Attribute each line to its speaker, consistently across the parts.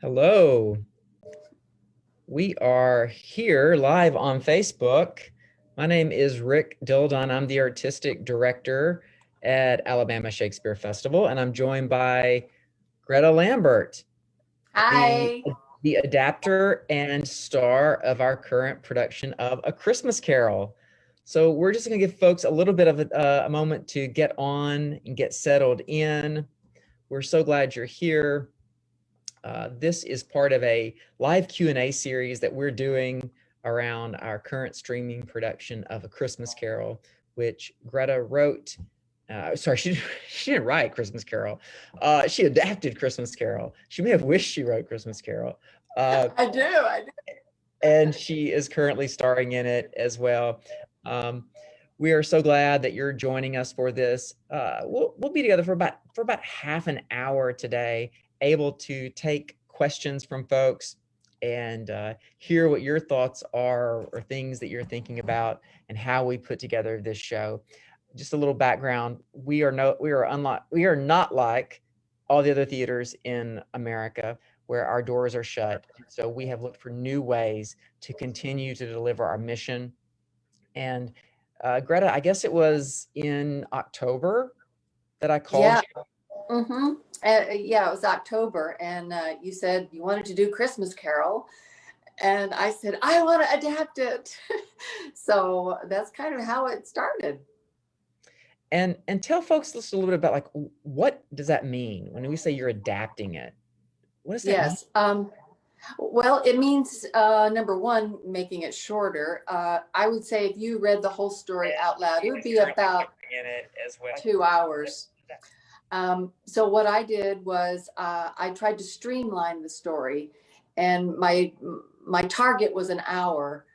Speaker 1: Hello. We are here live on Facebook. My name is Rick Dildine. I'm the artistic director at Alabama Shakespeare Festival, and I'm joined by Greta Lambert, the,
Speaker 2: Hi.
Speaker 1: the adapter and star of our current production of A Christmas Carol. So we're just going to give folks a little bit of a moment to get on and get settled in. We're so glad you're here. This is part of a live Q&A series that we're doing around our current streaming production of A Christmas Carol, which Greta wrote. Sorry, she didn't write Christmas Carol. She adapted Christmas Carol. She may have wished she wrote Christmas Carol.
Speaker 2: I do.
Speaker 1: And she is currently starring in it as well. We are so glad that you're joining us for this. We'll be together for about half an hour today, able to take questions from folks and hear what your thoughts are or things that you're thinking about and how we put together this show. Just a little background: we are not like all the other theaters in America where our doors are shut. So we have looked for new ways to continue to deliver our mission. And Greta, I guess it was in October that I called you.
Speaker 2: Mm-hmm. Yeah, it was October, and you said you wanted to do Christmas Carol, and I said I want to adapt it. So that's kind of how it started.
Speaker 1: And tell folks just a little bit about, like, what does that mean when we say you're adapting it? What does that mean?
Speaker 2: Yes. Well, it means number one, making it shorter. I would say if you read the whole story out loud, it would be about
Speaker 1: in it as well.
Speaker 2: 2 hours. So what I did was I tried to streamline the story, and my target was an hour.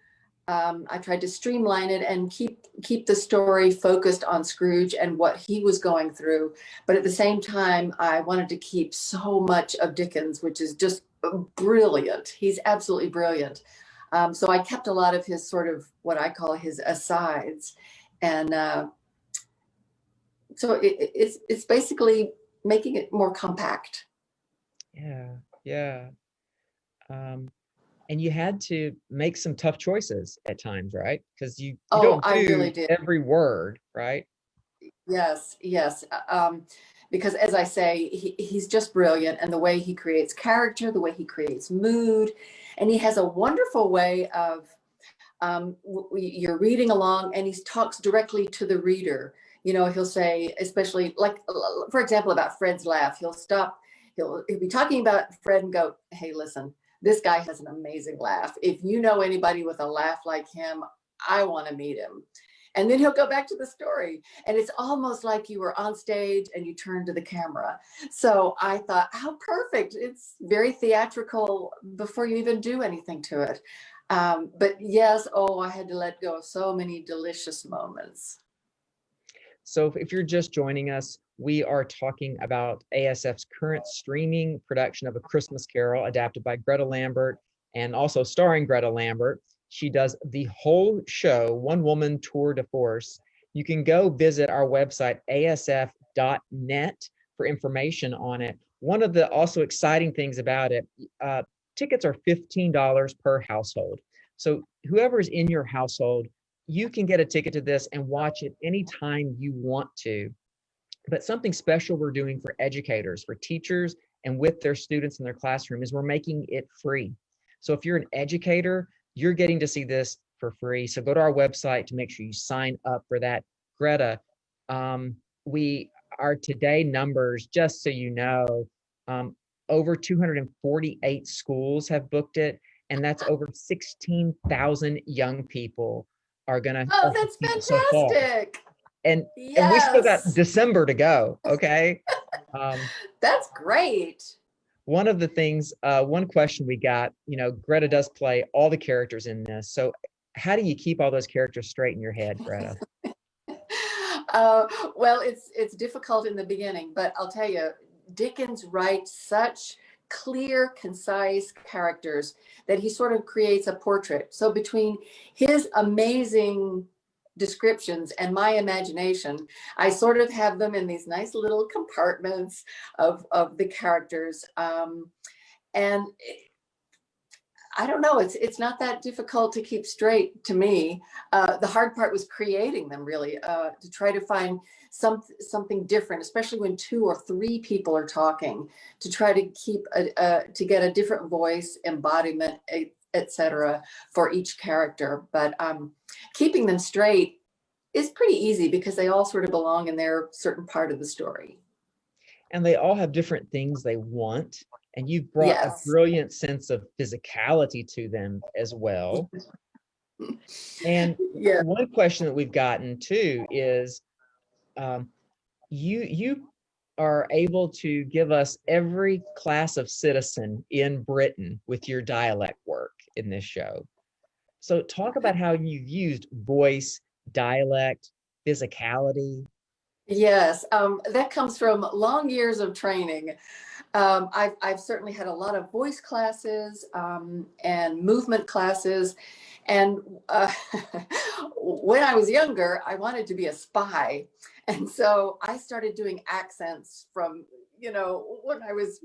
Speaker 2: I tried to streamline it and keep the story focused on Scrooge and what he was going through, but at the same time, I wanted to keep so much of Dickens, which is just brilliant. He's absolutely brilliant. So I kept a lot of his sort of what I call his asides, and so it's basically making it more compact.
Speaker 1: Yeah. And you had to make some tough choices at times, right? Because you don't
Speaker 2: I
Speaker 1: do
Speaker 2: really did.
Speaker 1: every word, right?
Speaker 2: Yes. Because as I say, he's just brilliant, and the way he creates character, the way he creates mood, and he has a wonderful way of you're reading along, and he talks directly to the reader. You know, he'll say, especially like, for example, about Fred's laugh, he'll stop, he'll be talking about Fred and go, hey, listen, this guy has an amazing laugh. If you know anybody with a laugh like him, I want to meet him. And then he'll go back to the story, and it's almost like you were on stage and you turn to the camera. So I thought, how perfect. It's very theatrical before you even do anything to it. But yes, I had to let go of so many delicious moments.
Speaker 1: So if you're just joining us, we are talking about ASF's current streaming production of A Christmas Carol, adapted by Greta Lambert and also starring Greta Lambert. She does the whole show, one woman tour de force. You can go visit our website, asf.net, for information on it. One of the also exciting things about it, tickets are $15 per household. So whoever's in your household, you can get a ticket to this and watch it anytime you want to. But something special we're doing for educators, for teachers, and with their students in their classroom is we're making it free. So if you're an educator, you're getting to see this for free. So go to our website to make sure you sign up for that. Greta, our today numbers, just so you know, over 248 schools have booked it, and that's over 16,000 young people are gonna.
Speaker 2: Oh, that's fantastic.
Speaker 1: So and we still got December to go. Okay.
Speaker 2: That's great.
Speaker 1: One of the things, one question we got, Greta does play all the characters in this. So how do you keep all those characters straight in your head, Greta?
Speaker 2: Well, it's difficult in the beginning, but I'll tell you, Dickens writes such clear, concise characters that he sort of creates a portrait. So between his amazing descriptions and my imagination, I sort of have them in these nice little compartments of the characters. And I don't know, it's not that difficult to keep straight to me. The hard part was creating them, really, to try to find something different, especially when 2 or 3 people are talking, to try to keep to get a different voice, embodiment, etc. for each character. But keeping them straight is pretty easy because they all sort of belong in their certain part of the story.
Speaker 1: And they all have different things they want. And you've brought a
Speaker 2: Yes.
Speaker 1: brilliant sense of physicality to them as well. And
Speaker 2: Yeah.
Speaker 1: one question that we've gotten too is you are able to give us every class of citizen in Britain with your dialect work in this show. So talk about how you've used voice, dialect, physicality.
Speaker 2: Yes, that comes from long years of training. I've certainly had a lot of voice classes and movement classes. And when I was younger, I wanted to be a spy. And so I started doing accents from, when I was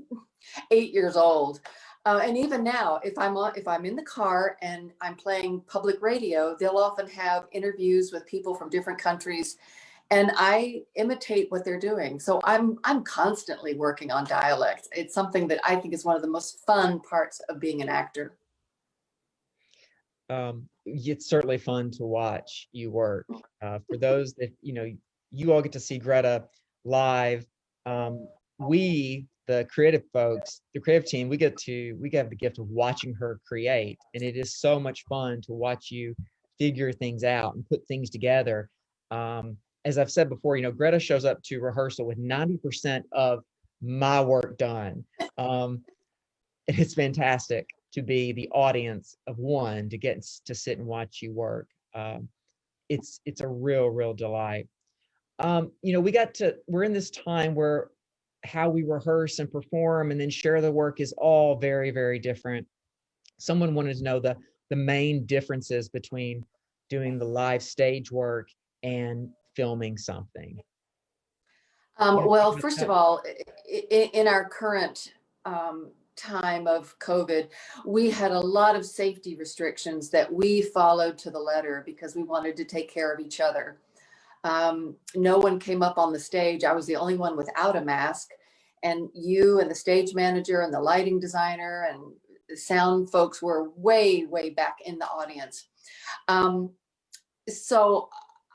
Speaker 2: 8 years old. And even now, if I'm in the car and I'm playing public radio, they'll often have interviews with people from different countries, and I imitate what they're doing. So I'm constantly working on dialect. It's something that I think is one of the most fun parts of being an actor.
Speaker 1: It's certainly fun to watch you work. For those that, you all get to see Greta live. We, the creative folks, the creative team, we have the gift of watching her create. And it is so much fun to watch you figure things out and put things together. As I've said before, Greta shows up to rehearsal with 90% of my work done. And it's fantastic to be the audience of one, to get to sit and watch you work. It's a real delight. We're in this time where how we rehearse and perform and then share the work is all very different. Someone wanted to know the main differences between doing the live stage work and filming something.
Speaker 2: Well, first of all, in our current time of COVID, we had a lot of safety restrictions that we followed to the letter because we wanted to take care of each other. No one came up on the stage. I was the only one without a mask. And you and the stage manager and the lighting designer and the sound folks were way back in the audience. So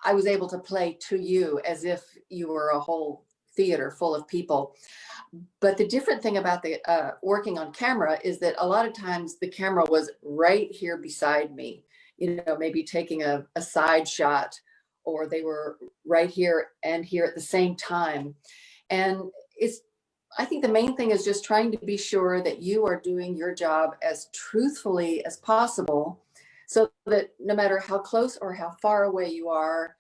Speaker 2: I was able to play to you as if you were a whole theater full of people. But the different thing about the working on camera is that a lot of times the camera was right here beside me, maybe taking a side shot, or they were right here and here at the same time. And I think the main thing is just trying to be sure that you are doing your job as truthfully as possible, so that no matter how close or how far away you are,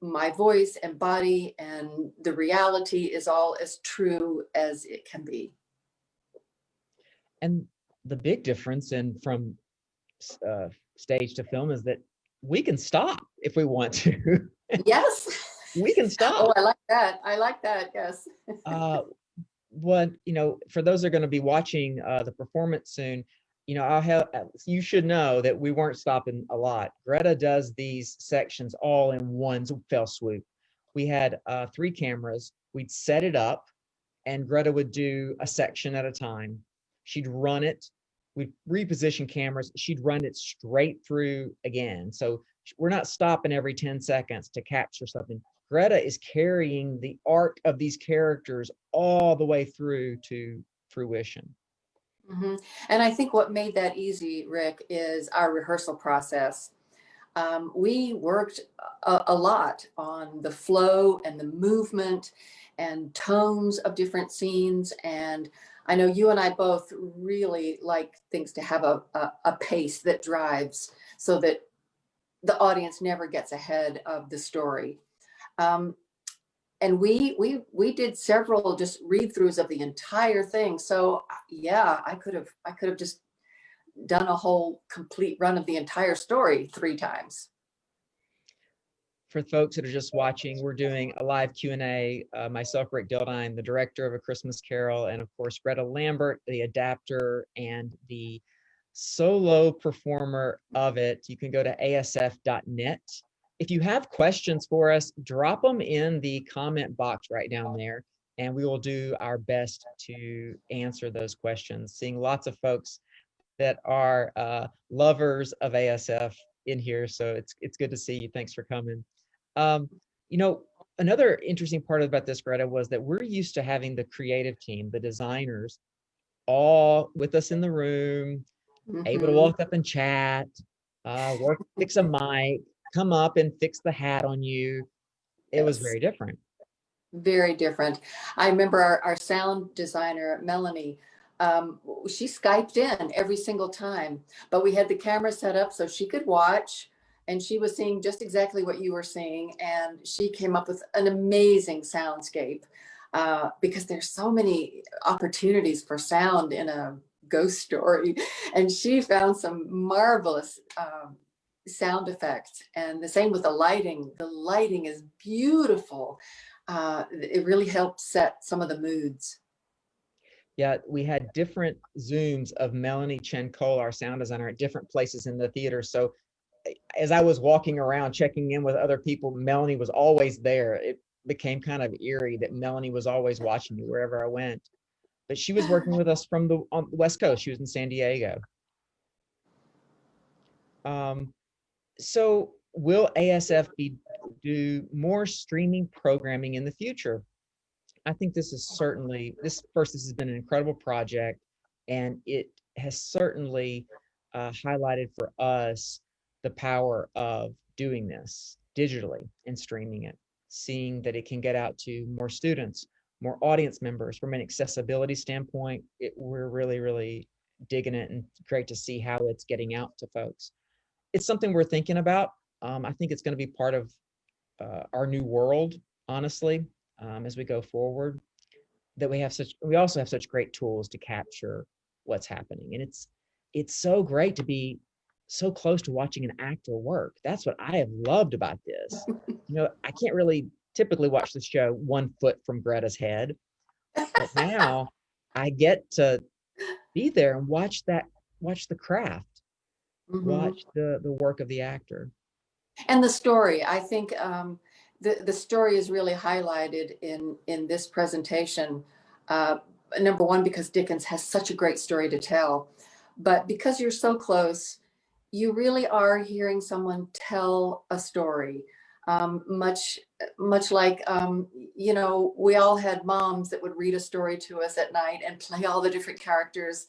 Speaker 2: my voice and body and the reality is all as true as it can be.
Speaker 1: And the big difference from stage to film is that we can stop if we want to.
Speaker 2: Yes.
Speaker 1: We can stop.
Speaker 2: Oh, I like that. Yes.
Speaker 1: For those that are going to be watching the performance soon, you should know that we weren't stopping a lot. Greta does these sections all in one fell swoop. We had 3 cameras. We'd set it up, and Greta would do a section at a time. She'd run it. We'd reposition cameras. She'd run it straight through again. So we're not stopping every 10 seconds to capture something. Greta is carrying the arc of these characters all the way through to fruition.
Speaker 2: Mm-hmm. And I think what made that easy, Rick, is our rehearsal process. We worked a lot on the flow and the movement and tones of different scenes. And I know you and I both really like things to have a pace that drives, so that the audience never gets ahead of the story. And we did several just read-throughs of the entire thing. So yeah, I could have just done a whole complete run of the entire story 3 times.
Speaker 1: for folks that are just watching, we're doing a live Q&A. Myself, Rick Dildine, the director of A Christmas Carol, and of course, Greta Lambert, the adapter and the solo performer of it. You can go to asf.net. If you have questions for us, drop them in the comment box right down there, and we will do our best to answer those questions. Seeing lots of folks that are lovers of ASF in here, so it's good to see you. Thanks for coming. Um, you know, another interesting part about this, Greta, was that we're used to having the creative team, the designers, all with us in the room, able to walk up and chat, fix a mic, come up and fix the hat on you. It was very different.
Speaker 2: Very different. I remember our sound designer, Melanie, she Skyped in every single time, but we had the camera set up so she could watch, and she was seeing just exactly what you were seeing. And she came up with an amazing soundscape because there's so many opportunities for sound in a ghost story. And she found some marvelous sound effects, and the same with the lighting. The lighting is beautiful. It really helped set some of the moods.
Speaker 1: Yeah, we had different Zooms of Melanie Chen Cole, our sound designer, at different places in the theater. So as I was walking around checking in with other people, Melanie was always there. It became kind of eerie that Melanie was always watching me wherever I went. But she was working with us from on the West Coast. She was in San Diego. So will ASF do more streaming programming in the future? I think this is certainly, this has been an incredible project, and it has certainly highlighted for us the power of doing this digitally and streaming it, seeing that it can get out to more students, more audience members. From an accessibility standpoint, we're really, really digging it, and great to see how it's getting out to folks. It's something we're thinking about. I think it's going to be part of our new world, honestly, as we go forward. That we also have such great tools to capture what's happening, and it's so great to be so close to watching an actor work. That's what I have loved about this. I can't really typically watch the show 1 foot from Greta's head, but now I get to be there and watch the craft, watch the work of the actor.
Speaker 2: And the story, I think the story is really highlighted in this presentation. Number one, because Dickens has such a great story to tell, but because you're so close, you really are hearing someone tell a story. Much like, we all had moms that would read a story to us at night and play all the different characters,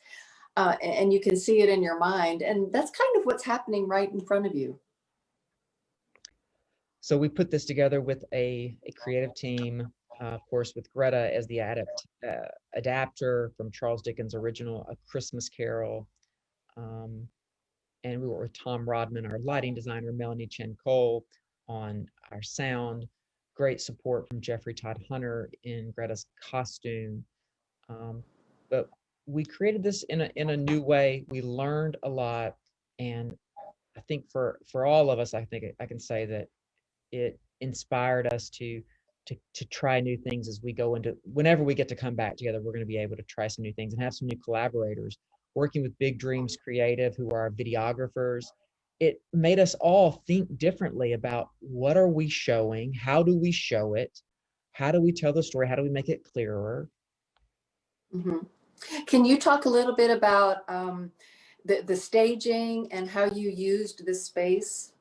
Speaker 2: and you can see it in your mind. And that's kind of what's happening right in front of you.
Speaker 1: So we put this together with a creative team, of course, with Greta as the adapter from Charles Dickens' original A Christmas Carol. And we were with Tom Rodman, our lighting designer, Melanie Chen Cole on our sound. Great support from Jeffrey Todd Hunter in Greta's costume. But we created this in a new way. We learned a lot, and I think for all of us, I think I can say that it inspired us to try new things as we go into, whenever we get to come back together, we're going to be able to try some new things and have some new collaborators. Working with Big Dreams Creative, who are our videographers, it made us all think differently about what are we showing, how do we show it, how do we tell the story, how do we make it clearer.
Speaker 2: Can you talk a little bit about the staging and how you used this space?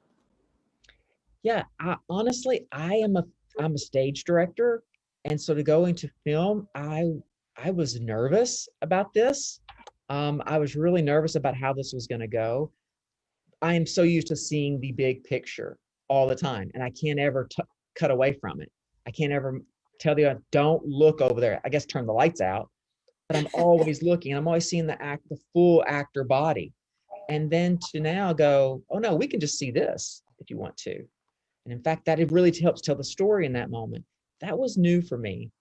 Speaker 1: Yeah, honestly, I'm a stage director, and so to go into film, I was nervous about this. I was really nervous about how this was going to go. I am so used to seeing the big picture all the time, and I can't ever cut away from it. I can't ever tell the audience, don't look over there. I guess turn the lights out, but I'm always looking. I'm always seeing the full actor body. And then to now go, oh no, we can just see this if you want to. And in fact, that it really helps tell the story in that moment. That was new for me,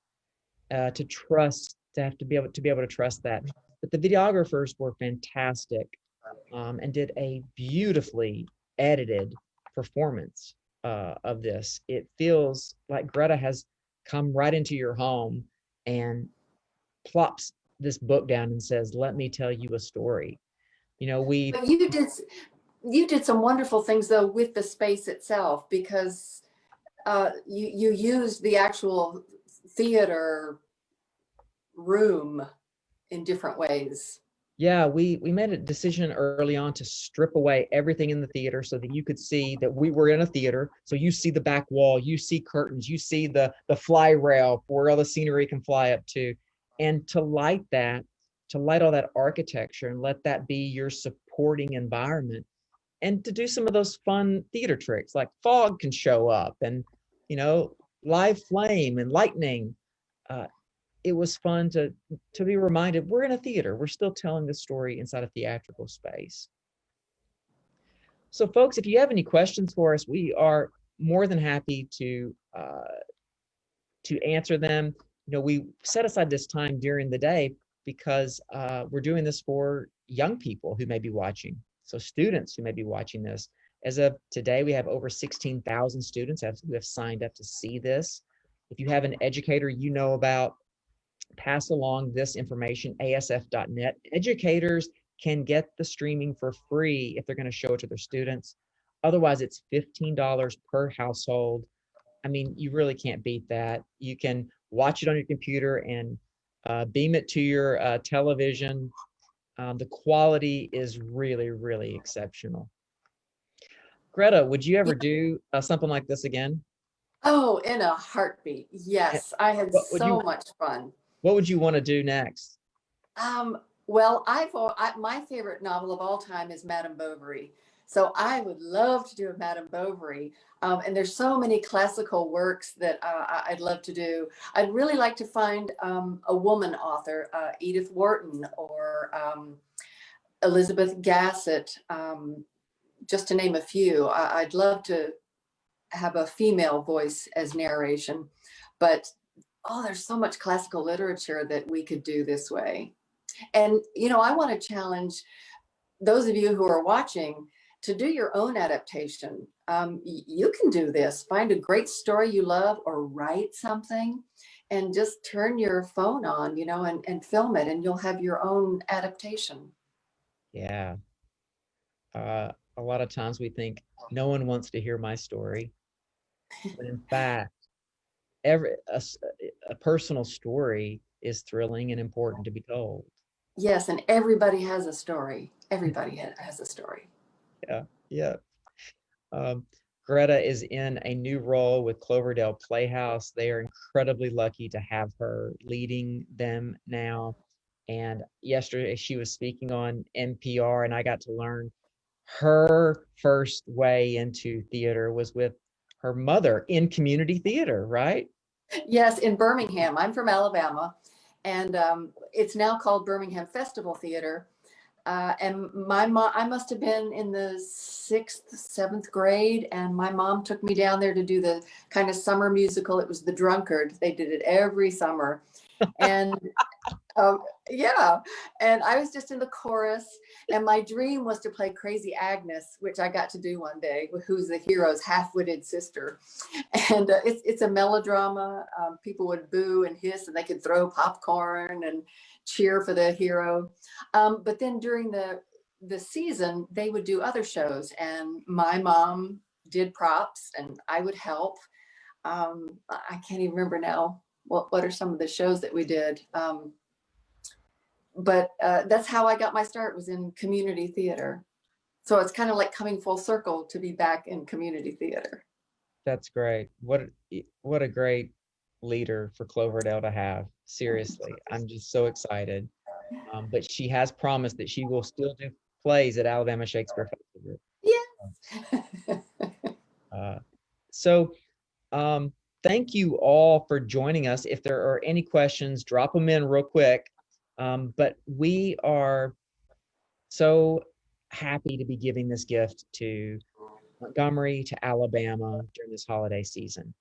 Speaker 1: to trust, to have to be able to trust that. But the videographers were fantastic, and did a beautifully edited performance. of this. It feels like Greta has come right into your home and plops this book down and says, "Let me tell you a story." You know, we
Speaker 2: But you did some wonderful things though with the space itself, because you used the actual theater room in different ways.
Speaker 1: Yeah, we made a decision early on to strip away everything in the theater so that you could see that we were in a theater. So you see the back wall, you see curtains, you see the fly rail where all the scenery can fly up to. And to light that, to light all that architecture and let that be your supporting environment, and to do some of those fun theater tricks like fog can show up, and you know, live flame and lightning. Uh, it was fun to be reminded we're in a theater. We're still telling the story inside a theatrical space. So, folks, if you have any questions for us, we are more than happy to answer them. You know, we set aside this time during the day because we're doing this for young people who may be watching. So, students who may be watching this. As of today, we have over 16,000 students who have signed up to see this. If you have an educator you know about, pass along this information, asf.net. Educators can get the streaming for free if they're going to show it to their students. Otherwise, it's $15 per household. I mean, you really can't beat that. You can watch it on your computer and beam it to your television. The quality is really, really exceptional. Greta, would you ever do something like this again?
Speaker 2: Oh, in a heartbeat.
Speaker 1: And
Speaker 2: Yes, I had
Speaker 1: what would
Speaker 2: so
Speaker 1: you
Speaker 2: much fun.
Speaker 1: what would you want to do next?
Speaker 2: Well, my favorite novel of all time is Madame Bovary. So I would love to do a Madame Bovary. And there's so many classical works that I'd love to do. I'd really like to find a woman author, Edith Wharton or Elizabeth Gassett, just to name a few. I'd love to have a female voice as narration, but oh, there's so much classical literature that we could do this way. And, you know, I want to challenge those of you who are watching to do your own adaptation. You can do this. Find a great story you love or write something and just turn your phone on, you know, and film it, and you'll have your own adaptation.
Speaker 1: Yeah. A lot of times we think no one wants to hear my story, but in fact, every a personal story is thrilling and important to be told.
Speaker 2: Yes, and everybody has a story. Everybody has a story.
Speaker 1: Yeah, yeah. Um, Greta is in a new role with Cloverdale Playhouse. They are incredibly lucky to have her leading them now. And yesterday she was speaking on NPR, and I got to learn her first way into theater was with her mother in community theater, right?
Speaker 2: Yes, in Birmingham. I'm from Alabama, and it's now called Birmingham Festival Theater. And my mom, I must have been in the sixth, seventh grade, and my mom took me down there to do the kind of summer musical. It was The Drunkard. They did it every summer. And yeah, and I was just in the chorus, and my dream was to play Crazy Agnes, which I got to do one day, who's the hero's half-witted sister. And it's a melodrama. People would boo and hiss, and they could throw popcorn and cheer for the hero. But then during the season, they would do other shows, and my mom did props, and I would help. I can't even remember now what are some of the shows that we did. But that's how I got my start, was in community theater. So it's kind of like coming full circle to be back in community theater.
Speaker 1: That's great. What a great leader for Cloverdale to have. Seriously, I'm just so excited. But she has promised that she will still do plays at Alabama Shakespeare Festival.
Speaker 2: Yeah.
Speaker 1: Uh, so thank you all for joining us. If there are any questions, drop them in real quick. But we are so happy to be giving this gift to Montgomery, to Alabama during this holiday season.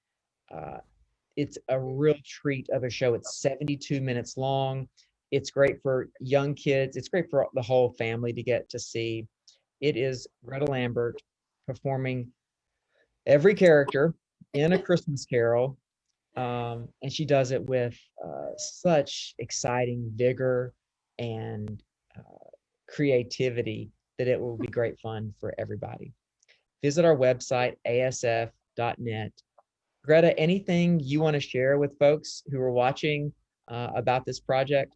Speaker 1: Uh, it's a real treat of a show. It's 72 minutes long. It's great for young kids. It's great for the whole family to get to see. It is Greta Lambert performing every character in A Christmas Carol, and she does it with such exciting vigor and creativity that it will be great fun for everybody. Visit our website, asf.net. Greta, anything you want to share with folks who are watching about this project?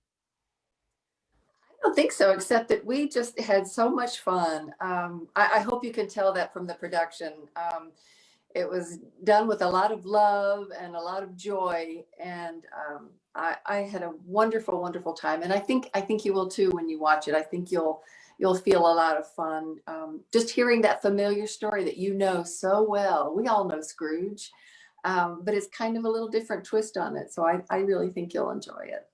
Speaker 2: I don't think so, except that we just had so much fun. I hope you can tell that from the production. It was done with a lot of love and a lot of joy, and I had a wonderful, wonderful time. And I think you will too when you watch it. I think you'll feel a lot of fun. Just hearing that familiar story that you know so well. We all know Scrooge, but it's kind of a little different twist on it. So I really think you'll enjoy it.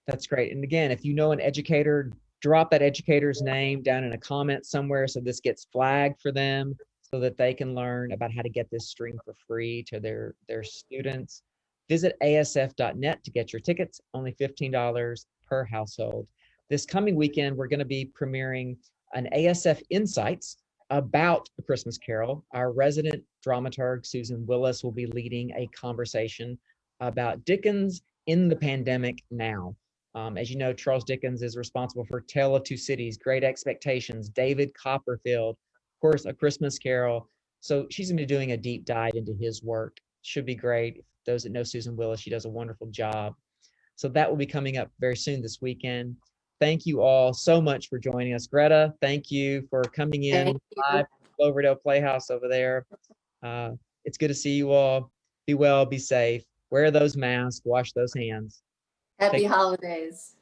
Speaker 1: That's great. And again, if you know an educator, drop that educator's name down in a comment somewhere so this gets flagged for them so that they can learn about how to get this stream for free to their students. Visit asf.net to get your tickets, only $15 per household. This coming weekend, we're going to be premiering an ASF Insights about A Christmas Carol. Our resident dramaturg, Susan Willis, will be leading a conversation about Dickens in the pandemic now. As you know, Charles Dickens is responsible for Tale of Two Cities, Great Expectations, David Copperfield, of course, A Christmas Carol. So she's going to be doing a deep dive into his work. Should be great. Those that know Susan Willis, she does a wonderful job. So that will be coming up very soon this weekend. Thank you all so much for joining us. Greta, thank you for coming in
Speaker 2: Thank you.
Speaker 1: live from Cloverdale Playhouse over there. It's good to see you all. Be well, be safe. Wear those masks, wash those hands.
Speaker 2: Happy holidays.